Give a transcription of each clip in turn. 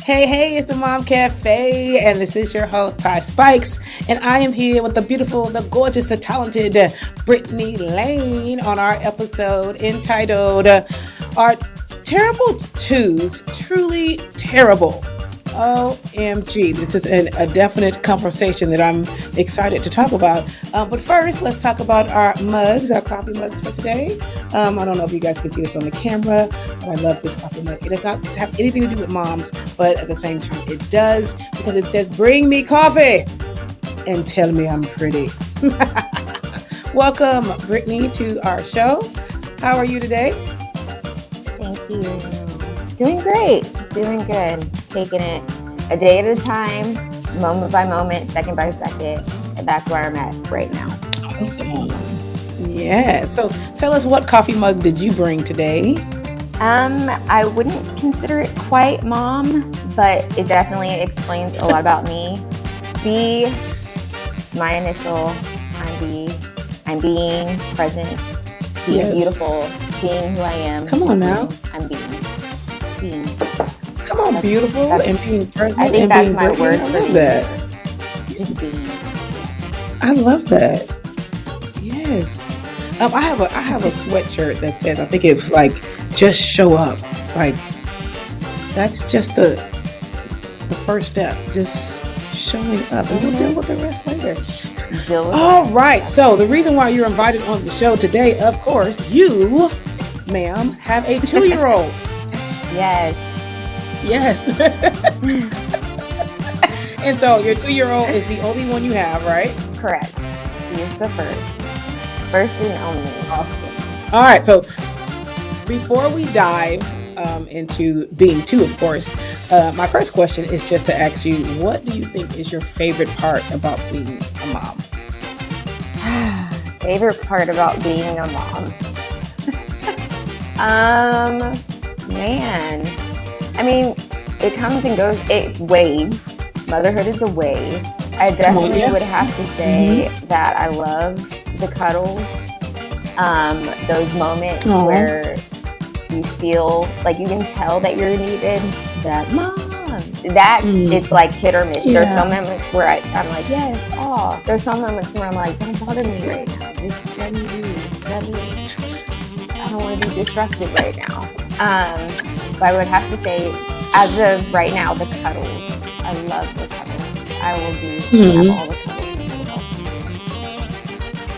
Hey, it's the Mom Cafe, and this is your host, Ty Spikes, and I am here with the beautiful, the gorgeous, the talented Brittany Lane on our episode entitled Are Terrible Twos Truly Terrible? OMG. This is a definite conversation that I'm excited to talk about. But first, let's talk about our mugs, our coffee mugs for today. I don't know if you guys can see this on the camera, but I love this coffee mug. It does not have anything to do with moms, but at the same time, it does because it says, "Bring me coffee and tell me I'm pretty." Welcome, Brittany, to our show. How are you today? Thank you. Doing great. Doing good. Taking it a day at a time, moment by moment, second by second. And that's where I'm at right now. Awesome. Yeah. So tell us, what coffee mug did you bring today? I wouldn't consider it quite mom, but it definitely explains a lot about me. B, it's my initial. I'm B. I'm being present, being beautiful, being who I am. Come on now. I'm being. Come on, beautiful and being present. I think and that's being my word I for love the that. year. Just being. I love that. Yes. I have a sweatshirt that says, I think it was like, "Just show up." Like, that's just the first step. Just showing up, and we'll deal with the rest later. All right. So the reason why you're invited on the show today, of course, you, ma'am, have a 2-year-old. Yes. And so your 2-year-old is the only one you have, right? Correct. She is the first and only. Awesome. All right. So before we dive into being 2, of course, my first question is just to ask you, what do you think is your favorite part about being a mom? Favorite part about being a mom? Man. I mean, it comes and goes. It's waves. Motherhood is a wave. I definitely would have to say that I love the cuddles. Those moments where you feel like you can tell that you're needed. That mom. It's like hit or miss. There's some moments where I'm like, yes, aw. There's some moments where I'm like, don't bother me right now. Just let me be. I don't want to be disrupted right now. But I would have to say, as of right now, the cuddles. I love the cuddles. I will have all the cuddles.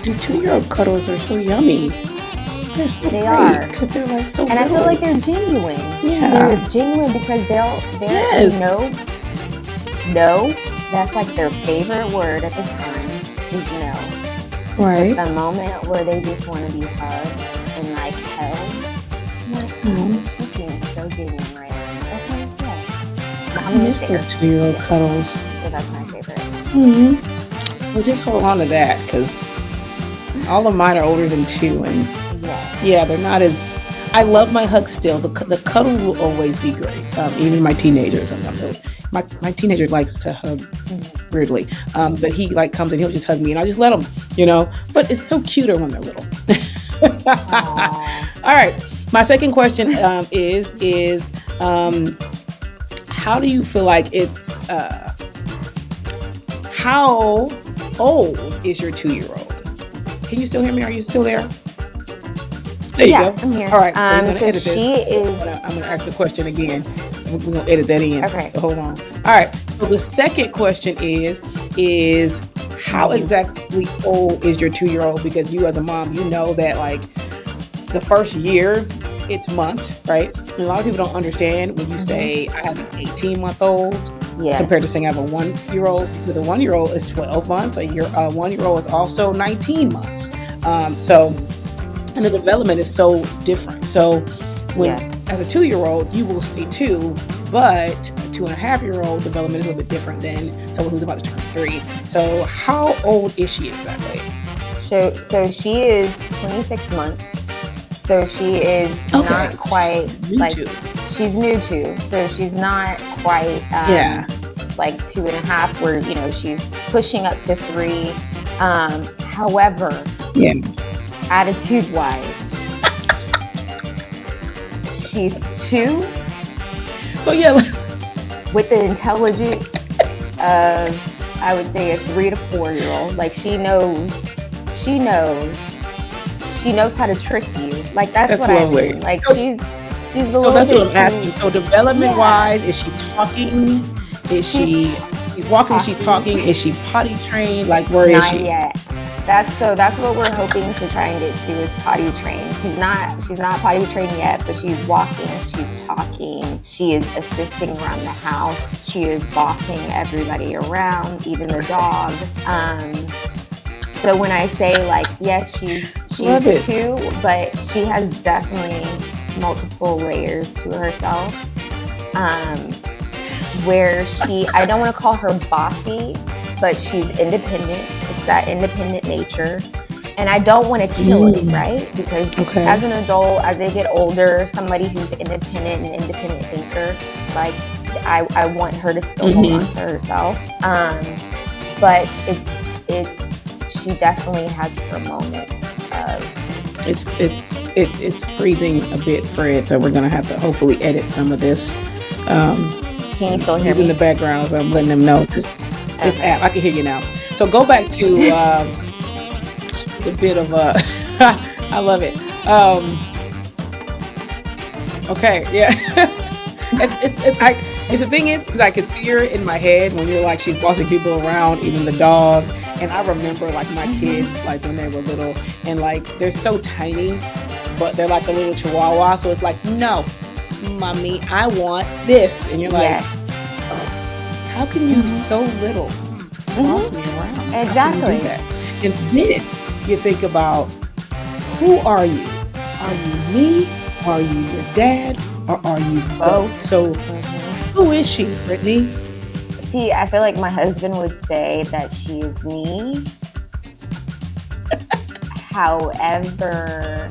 And 2-year-old cuddles are so yummy. They're so they great, are. because they're like so and little. I feel like they're genuine. Yeah. They're genuine because they no, that's like their favorite word at the time is no. Right. But the moment where they just want to be hugged and like held, I'm like, she's being so genuine right now. Okay, yes. I miss those 2-year-old cuddles. So that's my favorite. Well, just hold on to that, because all of mine are older than 2, and they're not as. I love my hugs still. The cuddles will always be great. Even my teenager sometimes. My teenager likes to hug weirdly, but he like comes and he'll just hug me, and I just let him, But it's so cuter when they're little. All right. My second question is how do you feel like it's how old is your 2-year-old? Can you still hear me? Are you still there? There you go. I'm here. All right. So, so edit she this. is. I'm going to ask the question again. We're going to edit that in. Okay. So hold on. All right. So the second question is how exactly old is your 2-year-old? Because you as a mom, you know that like the first year, it's months, right? And a lot of people don't understand when you say I have an 18-month-old compared to saying I have a 1-year-old, because a 1-year-old is 12 months. A 1-year-old is also 19 months. And the development is so different. So when as a 2-year-old, you will say 2, but a 2.5-year-old development is a little bit different than someone who's about to turn 3. So how old is she exactly? So she is 26 months. So she is not quite she's new to. So she's not quite like 2.5 where, she's pushing up to 3. However, attitude-wise, she's 2. So with the intelligence of, I would say, a 3 to 4 year old. Like she knows how to trick you. Like that's what lovely. I mean. Like she's a little So that's bit what I'm asking. So development wise, is she talking? Is she's walking? She's talking. Is she potty trained? Like where is she? Not yet. That's what we're hoping to try and get to is potty trained. She's not potty trained yet, but she's walking, she's talking, she is assisting around the house, she is bossing everybody around, even the dog. So when I say like yes, she's 2, but she has definitely multiple layers to herself. Where I don't want to call her bossy, but she's independent. It's that independent nature. And I don't want to kill it, right? Because as an adult, as they get older, somebody who's independent and independent thinker, like I want her to still hold on to herself. But she definitely has her moments of it's freezing a bit, Fred, so we're gonna have to hopefully edit some of this. Can you still hear me? He's in the background, so I'm letting him know. This app, I can hear you now. So go back to it's a bit of a I love it. Okay, yeah. It's the thing is, because I could see her in my head when you're like, she's bossing people around, even the dog. And I remember like my kids, like when they were little, and like they're so tiny, but they're like a little chihuahua. So it's like, no, mommy, I want this. And you're like, how can you so little boss me around? Exactly. And then you think about, who are you? Are you me? Are you your dad? Or are you both? So who is she, Brittany? See, I feel like my husband would say that she is me. However,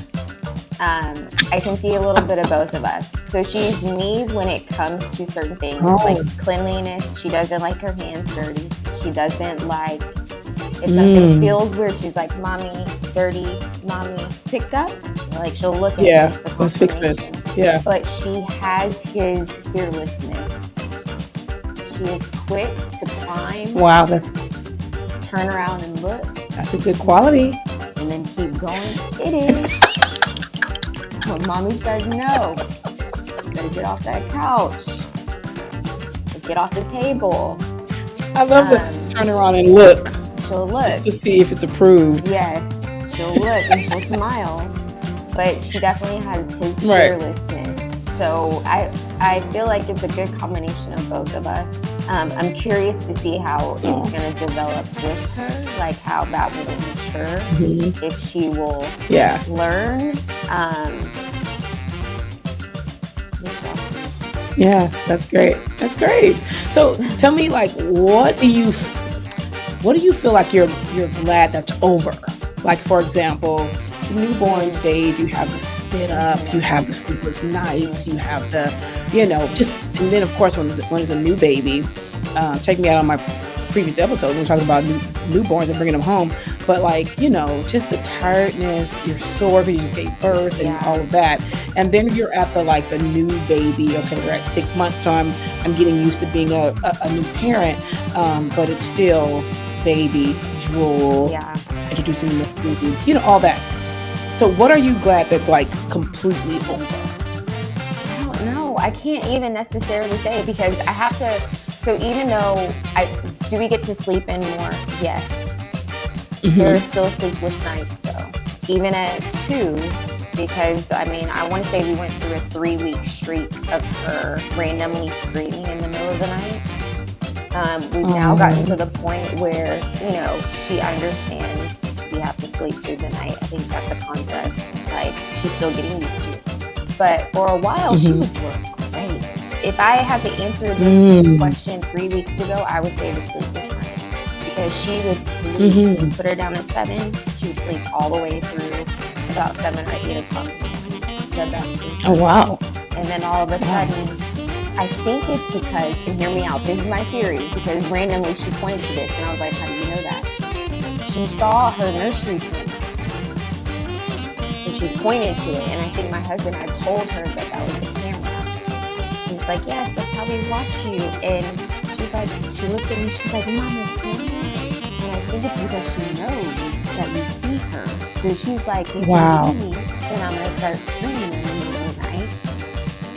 I can see a little bit of both of us. So she's me when it comes to certain things, like cleanliness. She doesn't like her hands dirty. She doesn't like, if something feels weird, she's like, mommy, dirty, mommy, pick up. Like she'll look at me for let's fix this. Yeah. But she has his fearlessness. She is quick to climb. Wow, that's turn around and look. That's a good quality. And then keep going. It is. When mommy says no, you better get off that couch. Or get off the table. I love the turn around and look. She'll look. Just to see if it's approved. Yes. She'll look and she'll smile. But she definitely has his fearlessness. So I feel like it's a good combination of both of us. I'm curious to see how it's going to develop with her, like how that will mature, if she will learn. Yeah, that's great. That's great. So tell me, like, what do you feel like you're glad that's over? Like, for example, the newborn stage, you have the spit up, you have the sleepless nights, you have the, and then of course when it's a new baby, check me out on my previous episode when we talked about newborns and bringing them home, but like, just the tiredness, you're sore because you just gave birth and all of that, and then you're at the new baby. Okay, we're at 6 months, so I'm getting used to being a new parent, but it's still baby drool, introducing them to foods, all that. So what are you glad that's like completely over? I don't know. I can't even necessarily say, because I have to, so even though do we get to sleep in more? Yes. There are still sleepless nights though. Even at 2, because I want to say we went through a 3-week streak of her randomly screaming in the middle of the night. We've now gotten to the point where, she understands we have to sleep through the night. I think that's a concept. Like, she's still getting used to it. But for a while, she was doing great. If I had to answer this question 3 weeks ago, I would say the sleepless nights. Because she would sleep, put her down at 7, she would sleep all the way through about 7 or 8 o'clock. The best sleep. Oh, wow. And then all of a sudden, I think it's because, and hear me out, this is my theory, because randomly she pointed to this, and I was like, how do you know that? She saw her nursery twin, and she pointed to it, and I think my husband had told her that was the camera. He was like, yes, that's how Daddy watch you. And she's like, she looked at me, she's like, Mama, can you? And I think it's because she knows that we see her. So she's like, you Wow. can see me, then I'm going to start screaming in the middle of the night.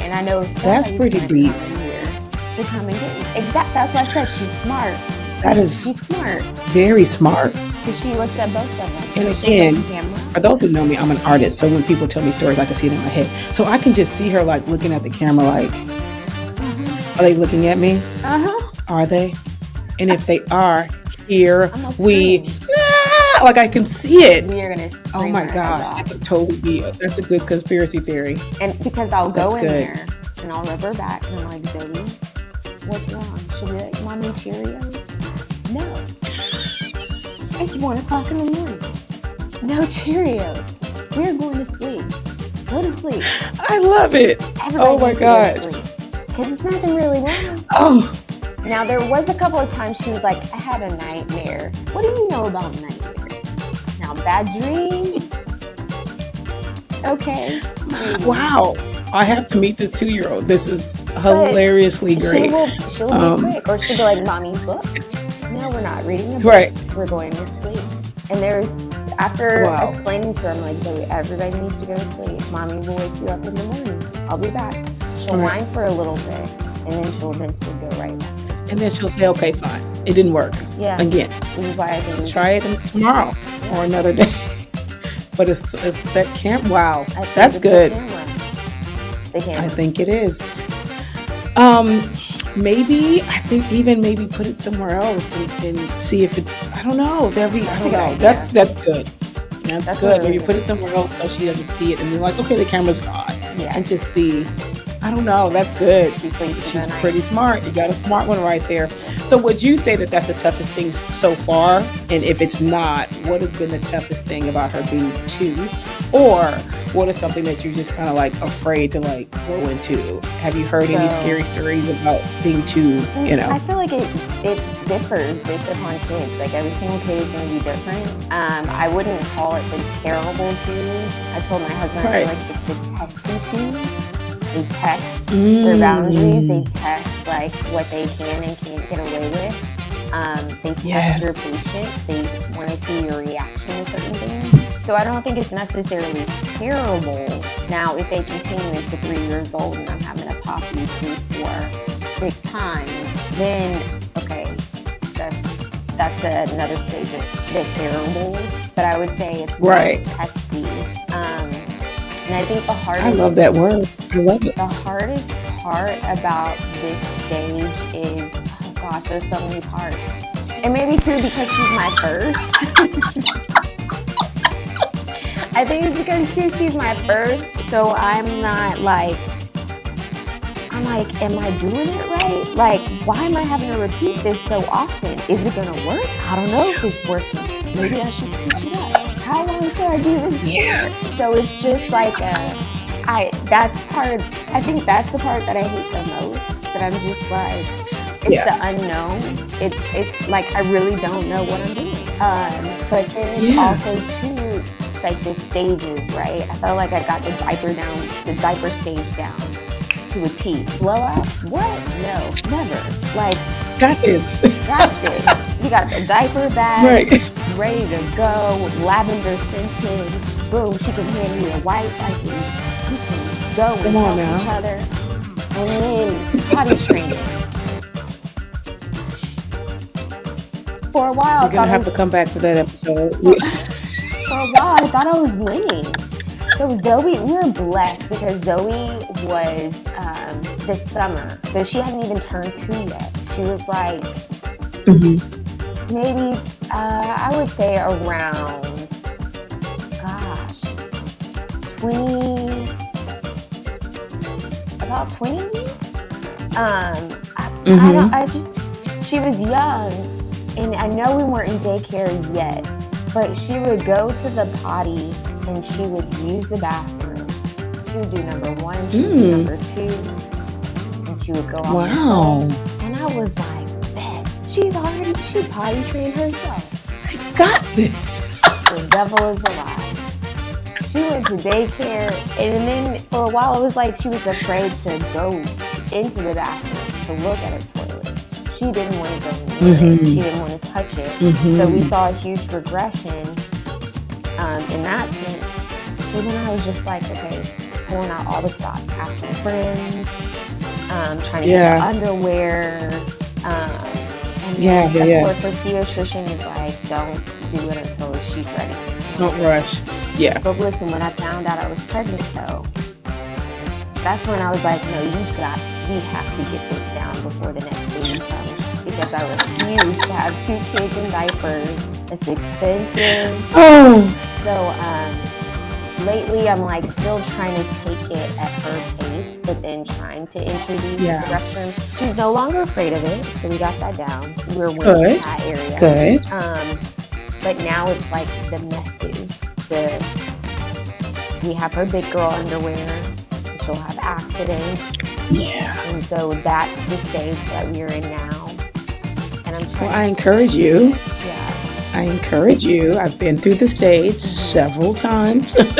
And I know That's pretty deep. come in here to come and get me. That's why I said she's smart. That is She's smart. very smart. Because she looks at both of them. And again, for those who know me, I'm an artist. So when people tell me stories, I can see it in my head. So I can just see her like looking at the camera like, are they looking at me? Are they? And if they are, here like I can see it. We are going to scream. Oh my gosh, that could totally be, that's a good conspiracy theory. And because I'll go in there and I'll rub her back and I'm like, Zoe, what's wrong? She'll be like, Mommy, Cheerios? No. It's 1 o'clock in the morning. No Cheerios. We're going to sleep. Go to sleep. I love it. Everybody oh my God. Because it's nothing really wrong. Oh. Now, there was a couple of times she was like, I had a nightmare. What do you know about nightmares? Now, bad dream? Okay. Maybe. Wow. I have to meet this 2-year-old. This is hilariously great. She'll be quick. Or she'll be like, Mommy, book? No, we're not reading a book. Right. We're going to sleep. And after explaining to her, I'm like, Zoe, everybody needs to go to sleep. Mommy will wake you up in the morning. I'll be back. She'll whine for a little bit, and then she'll eventually go right back to sleep. And then she'll say, okay, fine. It didn't work. Yeah. Again. Which is why I think try it tomorrow or another day. But it's that camp. Wow. That's good. I think it is. Maybe put it somewhere else and see if it. I don't know. I don't know. That's good. That's good. Maybe put it somewhere else so she doesn't see it and you're like, okay, the camera's gone. Yeah. And just see. I don't know. That's good. She sleeps. She's pretty smart. You got a smart one right there. So would you say that that's the toughest thing so far? And if it's not, what has been the toughest thing about her being 2? Or what is something that you're just kind of like afraid to like go into? Have you heard any scary stories about being 2, I feel like it differs based upon kids. Like every single kid is going to be different. I wouldn't call it the terrible 2s. I told my husband, I feel like it's the testy 2s. They test their boundaries. They test like what they can and can't get away with. They test your patience. They want to see your reaction to certain things. So I don't think it's necessarily terrible. Now, if they continue into 3 years old and I'm having to pop you 3, 4, 6 times, then okay, that's another stage of the terrible. But I would say it's more testy. And I think the hardest... I love that word. I love it. The hardest part about this stage is, oh gosh, there's so many parts. And maybe too because she's my first. I think it's because too she's my first, so I'm like, am I doing it right? Like, why am I having to repeat this so often? Is it gonna work? I don't know if it's working. Maybe I should switch it up. How long should I do this for? So it's just like I think that's the part that I hate the most. That I'm just like, it's the unknown. It's like I really don't know what I'm doing. But then it's also too like the stages, right? I felt like I got the diaper stage down to a T. Blowout? What? No, never. Like, got this. You got the diaper bag, ready to go, lavender scented. Boom, she can hand me a wipe. We can go and help each other. And then potty training. For a while, you're gonna have to come back for that episode. For a while, I thought I was winning. So Zoe, we were blessed because Zoe was this summer. So she hadn't even turned 2 yet. She was like, maybe, I would say around, 20 weeks. She was young, and I know we weren't in daycare yet, but she would go to the potty and she would use the bathroom. She would do number 1, she would do number 2, and she would go off. Wow. And I was like, man, she potty trained herself. I got this. The devil is alive. She went to daycare, and then for a while it was like she was afraid to go into the bathroom to look at her toilet. She didn't want to go near it. She didn't want to touch it. So we saw a huge regression in that sense. So then I was just like, okay, pulling out all the stops, asking friends, trying to get the underwear. And then, of course, her pediatrician is like, don't do it until she's ready. Don't rush. Yeah. But listen, when I found out I was pregnant, though, that's when I was like, no, we have to get this down before the next baby comes. Because I refuse to have 2 kids in diapers. It's expensive. So lately I'm like still trying to take it at her pace, but then trying to introduce the restroom. She's no longer afraid of it, so we got that down. We're winning in that area. Good. But now it's like the messes. We have her big girl underwear. She'll have accidents. Yeah. And so that's the stage that we're in now. And I'm trying. Well, I encourage you. Yeah. I encourage you. I've been through the stage several times. But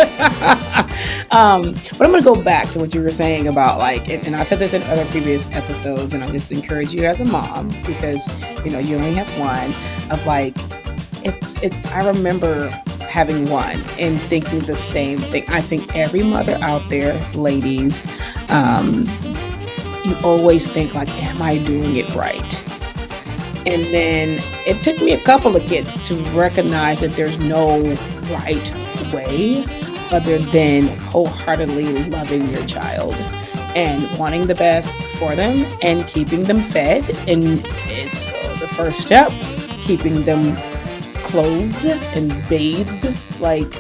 I'm going to go back to what you were saying about like, and I said this in other previous episodes, and I just encourage you as a mom, because, you only have one, of like, I remember having one and thinking the same thing. I think every mother out there, ladies, you always think like, am I doing it right? And then it took me a couple of kids to recognize that there's no right way other than wholeheartedly loving your child and wanting the best for them and keeping them fed. And it's the first step, keeping them clothed and bathed. Like,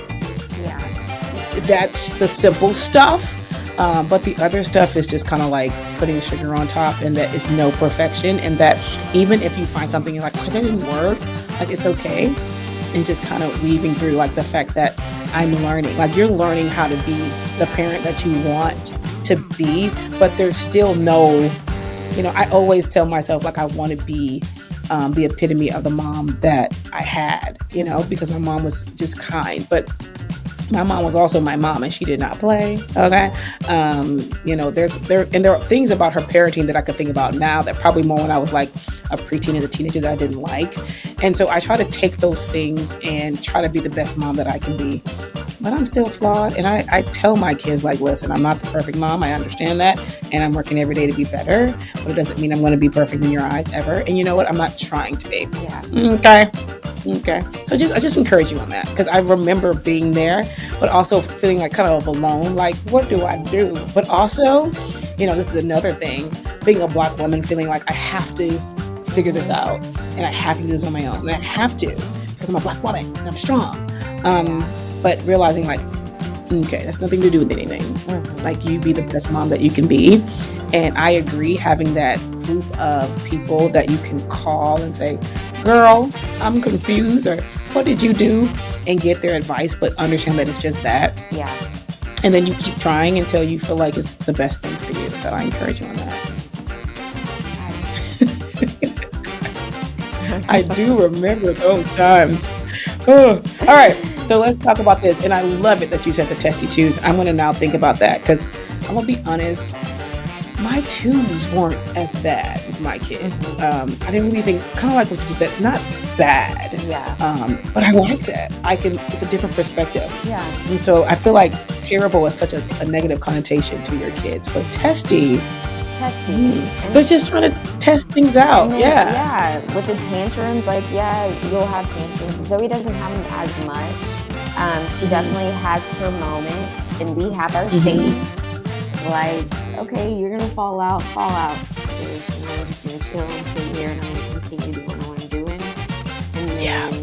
that's the simple stuff. But the other stuff is just kind of like putting the sugar on top, and that is no perfection. And that even if you find something you're like, oh, that didn't work, like, it's okay. And just kind of weaving through like the fact that I'm learning, like you're learning how to be the parent that you want to be, but there's still no, I always tell myself like I want to be the epitome of the mom that I had, because my mom was just kind, but my mom was also my mom, and she did not play. Okay. There are things about her parenting that I could think about now that probably more when I was like a preteen and a teenager that I didn't like. And so I try to take those things and try to be the best mom that I can be. But I'm still flawed. And I tell my kids, like, listen, I'm not the perfect mom. I understand that. And I'm working every day to be better. But it doesn't mean I'm going to be perfect in your eyes ever. And you know what? I'm not trying to be. Yeah. Okay. So I just encourage you on that, because I remember being there, but also feeling like kind of alone. Like, what do I do? But also, this is another thing, being a Black woman, feeling like I have to figure this out, and I have to do this on my own, and I have to, because I'm a Black woman and I'm strong. But realizing like, okay, that's nothing to do with anything. Like, you be the best mom that you can be. And I agree, having that group of people that you can call and say, girl, I'm confused, or what did you do? And get their advice, but understand that it's just that. Yeah. And then you keep trying until you feel like it's the best thing for you. So I encourage you on that. I do remember those times. Oh, all right. So let's talk about this. And I love it that you said the testy twos. I'm going to now think about that, because I'm going to be honest, my twos weren't as bad with my kids. I didn't really think, kind of like what you just said, not bad. Yeah. But I like that. It's a different perspective. Yeah. And so I feel like terrible is such a negative connotation to your kids. But testy. They're just trying to test things out. Then, yeah. With the tantrums, you'll have tantrums. Zoe doesn't have them as much. She definitely has her moments, and we have our thing. Like, okay, you're gonna fall out. So I'm just gonna chill and sit here, and I'm gonna continue doing what I'm doing. And then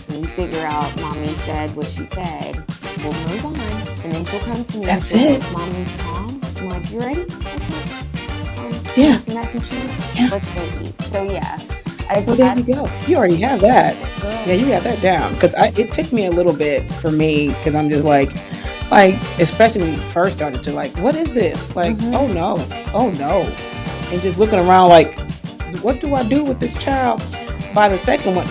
when you figure out, mommy said what she said, we'll move on. And then she'll come to me. That's it. Mommy, calm. I'm like, you ready? Okay. Some mac and cheese. Let's go eat. So well, there you go. You already have that. Yeah, you have that down. Because it took me a little bit for me, because I'm just like, especially when you first started to like, what is this? Like, oh no. And just looking around like, what do I do with this child? By the second one,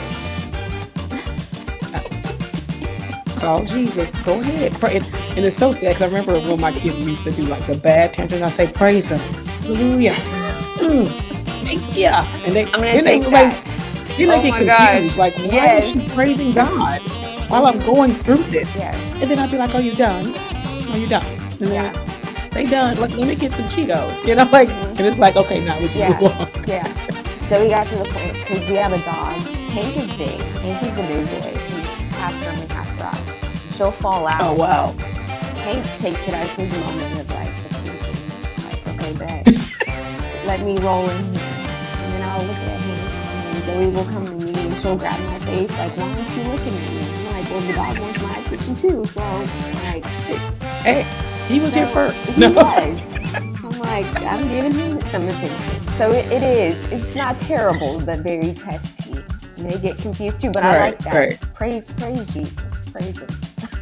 call Jesus. Go ahead. Pray. And it's so sad, because I remember when my kids used to do like the bad tantrums, I say, praise him. Hallelujah. Yeah, and I'm gonna take that. Then they get confused. Like, why is she praising God while I'm going through this? Yes. And then I'll be like, "Are you done? Are you done?" And then they done. Like, let me get some Cheetos. You know, like, and it's like, okay, now we can move on. Yeah. So we got to the point because we have a dog. Hank is big. Hank is a big boy. He's half German, half rock. She'll fall out. Oh wow. Hank takes it as his moment of like attention. Like, okay, bet. Let me roll in here. And then I'll look at him. And Zoe will come to me and she'll grab my face like, why aren't you looking at me? I'm like, well, the dog wants my attention too. So like, hey, he was here first. He was. So I'm like, I'm giving him some attention. So it is. It's not terrible, but very testy. And they get confused too, but I like that. Right. Praise Jesus. Praise him.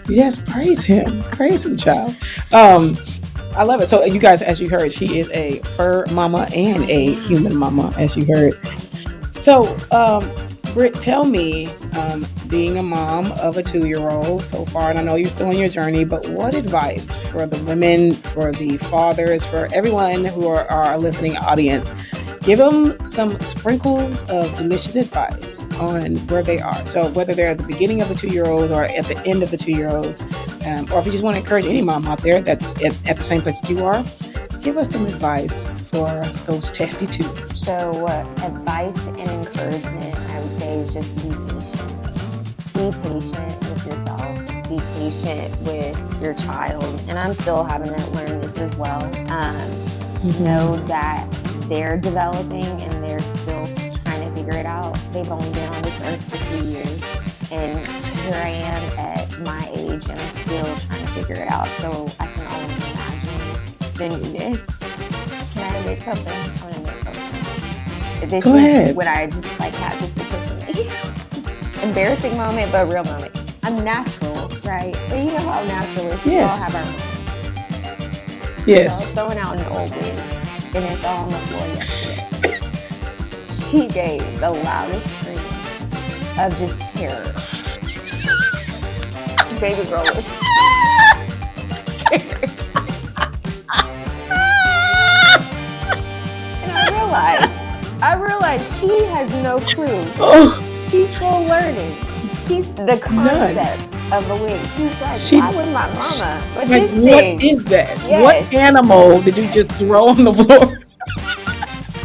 Yes, praise him. Praise him, child. I love it. So you guys, as you heard, she is a fur mama and a human mama, as you heard. So, Britt, tell me, being a mom of a 2-year-old so far, and I know you're still on your journey, but what advice for the women, for the fathers, for everyone who are our listening audience? Give them some sprinkles of delicious advice on where they are. So whether they're at the beginning of the 2-year-olds or at the end of the 2-year-olds, or if you just want to encourage any mom out there that's at the same place that you are, give us some advice for those testy tubes. So advice and encouragement, I would say, is just be patient. Be patient with yourself. Be patient with your child. And I'm still having to learn this as well. Know that they're developing and they're still trying to figure it out. They've only been on this earth for 2 years. And here I am at my age and I'm still trying to figure it out. So I can only imagine the newness. Can I admit something? I want to admit something. This Go ahead. When I just like had this epiphany. Embarrassing moment, but real moment. I'm natural, right? But you know how natural is. We all have our moments. Yes. So I was throwing out an old wig and it fell on the floor yesterday. She gave the loudest scream of just terror. Baby girl was scared. And I realized she has no clue. She's still learning. She's the concept of a wig. She's like, why would my mama? But like, what is that? Yes. What animal did you just throw on the floor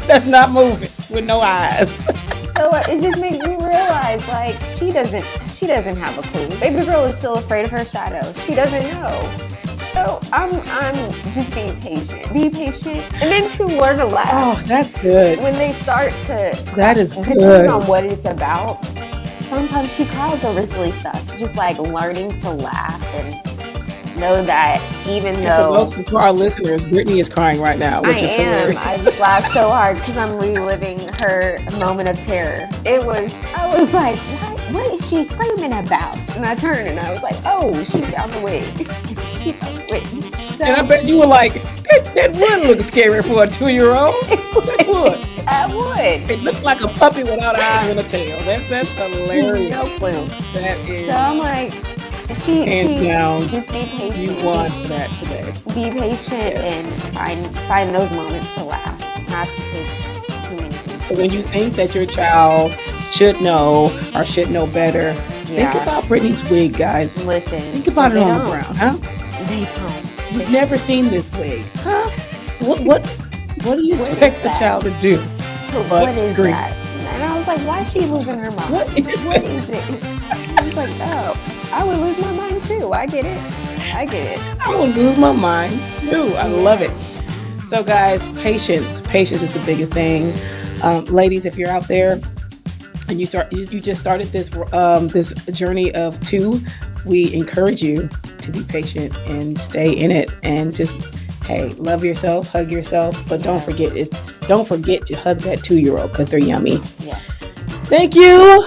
that's not moving with no eyes? So it just makes me realize, like, she doesn't have a clue. Baby girl is still afraid of her shadow. She doesn't know. So I'm just being patient. Be patient, and then to learn to laugh. Oh, that's good. When they start to, that is good. Depending on what it's about. Sometimes she cries over silly stuff. Just like learning to laugh and know that even though... For our listeners, Brittany is crying right now, which is hilarious. I just laughed so hard because I'm reliving her moment of terror. I was like, what is she screaming about? And I turned and I was like, oh, she found the wig. She found the wig. So, and I bet you were like, that would look scary for a 2-year-old. It would. I would. It looked like a puppy without eyes and a tail. That's hilarious. No clue. That is. So I'm like, hands down, just be patient. You won for that today. Be patient and find those moments to laugh, not to take too many things. So when you think that your child should know or should know better, think about Brittany's wig, guys. Listen. Think about it on the ground, huh? They don't. You've never seen this wig, huh? What do you expect the child to do? What is that? And I was like, why is she losing her mind? What is it? I was like, oh, I would lose my mind too. I get it. I would lose my mind too. I love it. So guys, patience is the biggest thing. Ladies, if you're out there and you just started this journey of 2, we encourage you to be patient and stay in it and just, hey, love yourself, hug yourself, but don't forget to hug that 2-year-old because they're yummy. Yes. Thank you,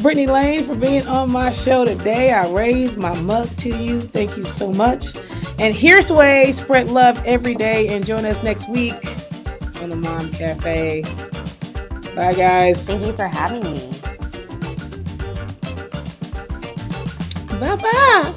Brittany Lane, for being on my show today. I raise my mug to you. Thank you so much. And here's way, spread love every day, and join us next week on the Mom Cafe. Bye, guys. Thank you for having me. Bye-bye.